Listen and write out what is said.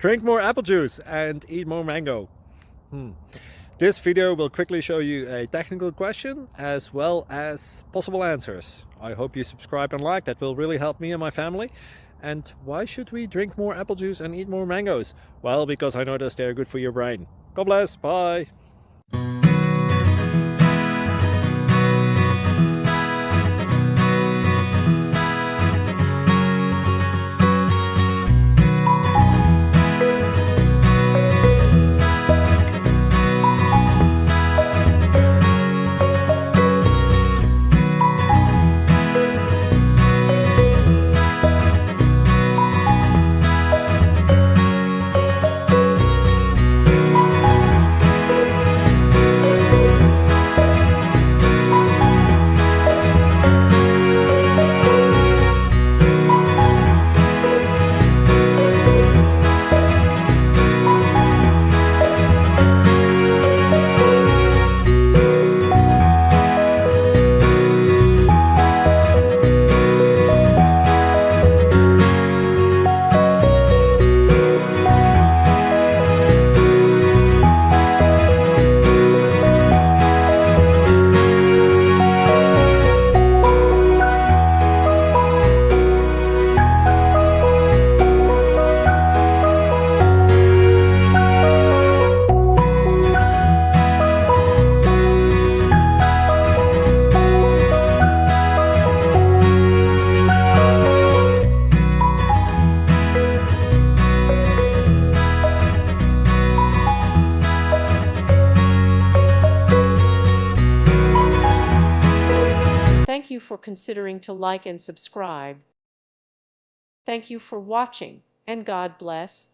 Drink more apple juice and eat more mango. This video will quickly show you a technical question as well as possible answers. I hope you subscribe and like, that will really help me and my family. And why should we drink more apple juice and eat more mangoes? Well, because I noticed they're good for your brain. God bless, bye! Thank you for considering to like and subscribe. Thank you for watching, and God bless.